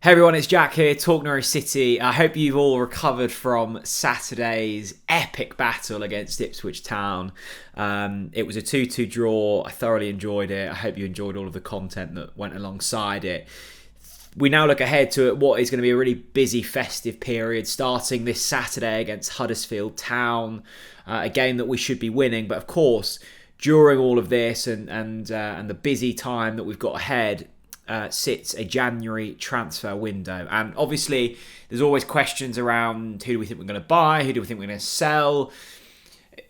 Hey everyone, it's Jack here, TalkNorwichCity. I hope you've all recovered from Saturday's epic battle against Ipswich Town. It was a 2-2 draw. I thoroughly enjoyed it. I hope you enjoyed all of the content that went alongside it. We now look ahead to what is going to be a really busy festive period, starting this Saturday against Huddersfield Town, a game that we should be winning. But of course, during all of this and the busy time that we've got ahead, sits a January transfer window, and obviously there's always questions around who do we think we're going to buy, who do we think we're going to sell.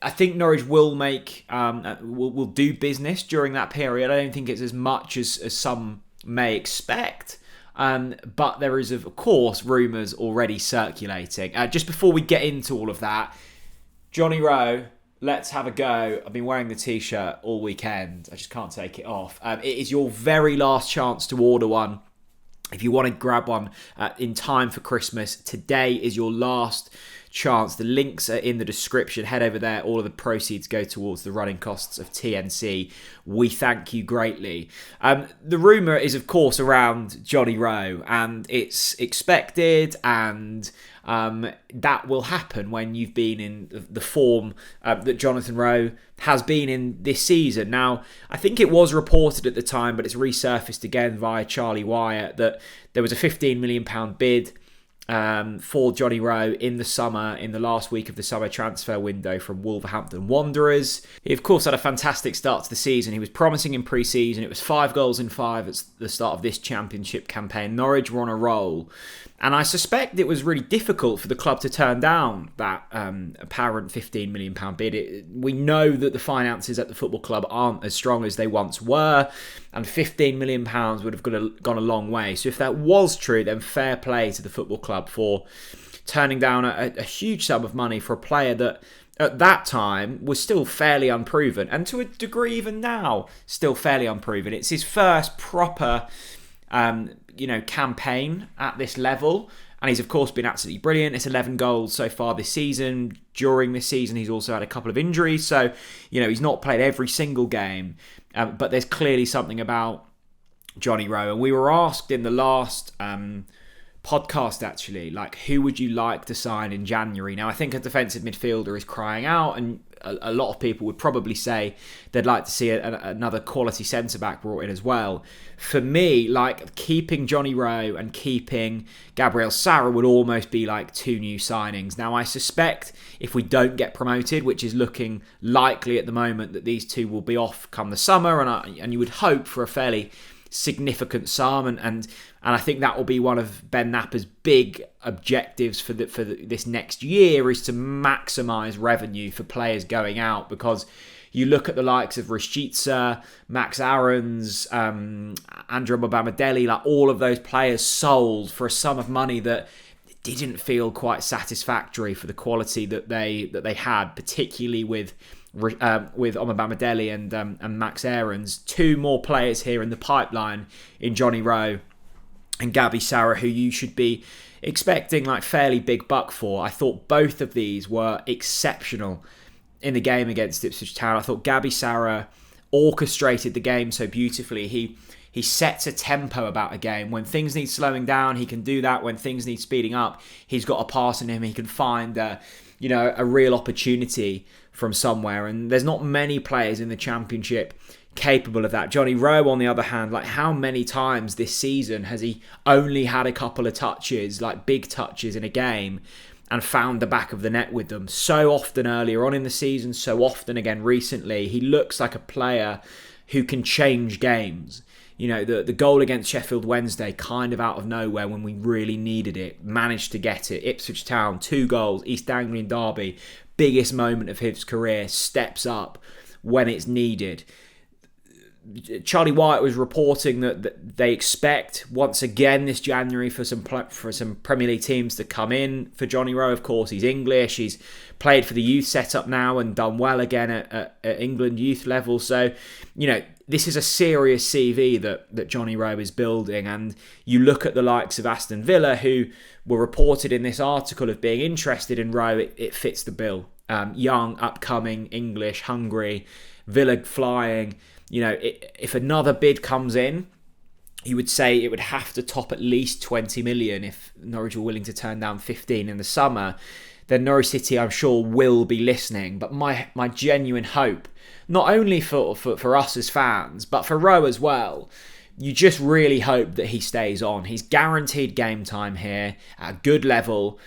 I think Norwich will will do business during that period. I don't think it's as much as some may expect, but there is of course rumours already circulating. Just before we get into all of that, Johnny Rowe, let's have a go. I've been wearing the t-shirt all weekend. I just can't take it off. It is your very last chance to order one. If you want to grab one in time for Christmas, today is your last chance. The links are in the description. Head over there. All of the proceeds go towards the running costs of TNC. We thank you greatly. The rumour is, of course, around Johnny Rowe, and it's expected, and that will happen when you've been in the form that Jonathan Rowe has been in this season. Now, I think it was reported at the time, but it's resurfaced again via Charlie Wyatt, that there was a £15 million bid for Johnny Rowe in the last week of the summer transfer window from Wolverhampton Wanderers. He, of course, had a fantastic start to the season. He was promising in pre-season. It was 5 goals in 5 at the start of this championship campaign. Norwich were on a roll. And I suspect it was really difficult for the club to turn down that apparent £15 million bid. We know that the finances at the football club aren't as strong as they once were, and £15 million would have gone a long way. So if that was true, then fair play to the football club for turning down a huge sum of money for a player that at that time was still fairly unproven, and to a degree even now still fairly unproven. It's his first proper campaign at this level, and he's of course been absolutely brilliant. It's 11 goals so far this season. During this season, he's also had a couple of injuries, so he's not played every single game, but there's clearly something about Johnny Rowe. And we were asked in the last podcast, actually, like, who would you like to sign in January? Now, I think a defensive midfielder is crying out, and a lot of people would probably say they'd like to see another quality centre-back brought in as well. For me, like, keeping Johnny Rowe and keeping Gabriel Sara would almost be like two new signings. Now, I suspect if we don't get promoted, which is looking likely at the moment, that these two will be off come the summer, and you would hope for a fairly significant sum, and I think that will be one of Ben Napper's big objectives for this next year, is to maximise revenue for players going out, because you look at the likes of Rashica, Max Aarons, Andrew Mobamedeli, like all of those players sold for a sum of money that didn't feel quite satisfactory for the quality that they had, particularly with Omobamedeli and Max Aarons. Two more players here in the pipeline in Johnny Rowe and Gabi Sara, who you should be expecting like fairly big buck for. I thought both of these were exceptional in the game against Ipswich Town. I thought Gabi Sara orchestrated the game so beautifully. He sets a tempo about a game. When things need slowing down, he can do that. When things need speeding up, he's got a pass in him. He can find a real opportunity from somewhere. And there's not many players in the Championship capable of that. Johnny Rowe, on the other hand, like, how many times this season has he only had a couple of touches, like big touches in a game, and found the back of the net with them? So often earlier on in the season, so often again recently. He looks like a player who can change games. The goal against Sheffield Wednesday, kind of out of nowhere when we really needed it, managed to get it. Ipswich Town, 2 goals. East Anglian derby, biggest moment of his career, steps up when it's needed. Charlie Wyatt was reporting that they expect once again this January for some Premier League teams to come in for Johnny Rowe. Of course, he's English. He's played for the youth setup now and done well again at England youth level. So, this is a serious CV that Johnny Rowe is building. And you look at the likes of Aston Villa, who were reported in this article of being interested in Rowe. It fits the bill. Young, upcoming, English, hungry, Villa flying. If another bid comes in, you would say it would have to top at least 20 million if Norwich were willing to turn down 15 in the summer. Then Norwich City, I'm sure, will be listening. But my genuine hope, not only for us as fans, but for Rowe as well, you just really hope that he stays on. He's guaranteed game time here at a good level.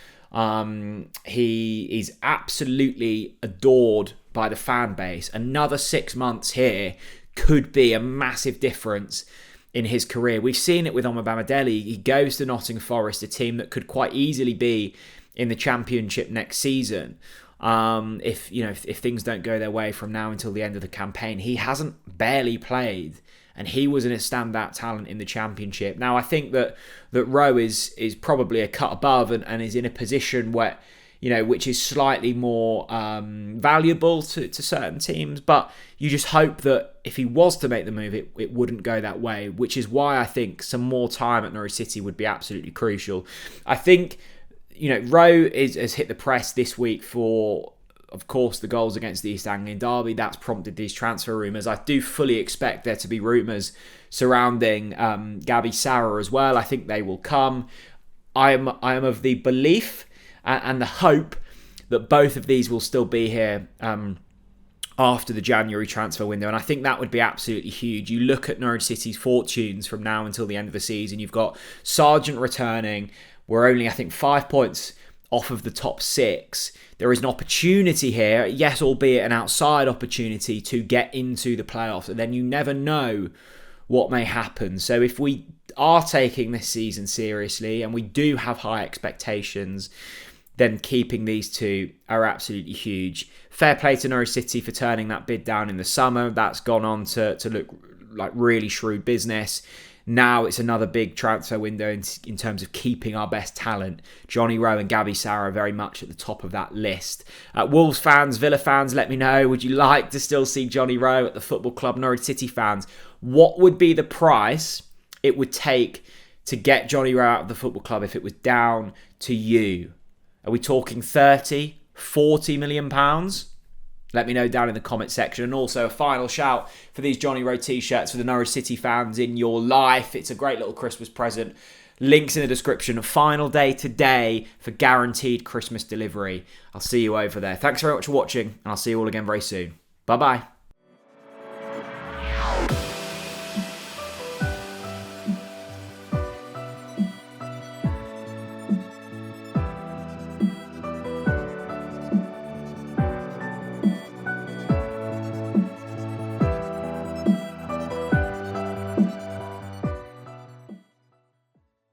He is absolutely adored by the fan base. Another 6 months here could be a massive difference in his career. We've seen it with Omobamidele. He goes to Nottingham Forest, a team that could quite easily be in the Championship next season. If things don't go their way from now until the end of the campaign. He hasn't barely played, and he was a standout talent in the Championship. Now, I think that Rowe is probably a cut above and is in a position where, which is slightly more valuable to certain teams. But you just hope that if he was to make the move, it wouldn't go that way, which is why I think some more time at Norwich City would be absolutely crucial. I think, Rowe has hit the press this week for, of course, the goals against the East Anglian Derby. That's prompted these transfer rumours. I do fully expect there to be rumours surrounding Gabi Sarr as well. I think they will come. I am of the belief and the hope that both of these will still be here after the January transfer window. And I think that would be absolutely huge. You look at Norwich City's fortunes from now until the end of the season. You've got Sargent returning. We're only, I think, 5 points off of the top 6. There is an opportunity here, yes, albeit an outside opportunity, to get into the playoffs. And then you never know what may happen. So if we are taking this season seriously and we do have high expectations, then keeping these two are absolutely huge. Fair play to Norwich City for turning that bid down in the summer. That's gone on to look like really shrewd business. Now it's another big transfer window in terms of keeping our best talent. Johnny Rowe and Gabi Sarr are very much at the top of that list. Wolves fans, Villa fans, let me know. Would you like to still see Johnny Rowe at the football club? Norwich City fans, what would be the price it would take to get Johnny Rowe out of the football club if it was down to you? Are we talking 30, 40 million pounds? Let me know down in the comment section. And also a final shout for these Johnny Rowe t-shirts for the Norwich City fans in your life. It's a great little Christmas present. Links in the description. Final day today for guaranteed Christmas delivery. I'll see you over there. Thanks very much for watching, and I'll see you all again very soon. Bye-bye.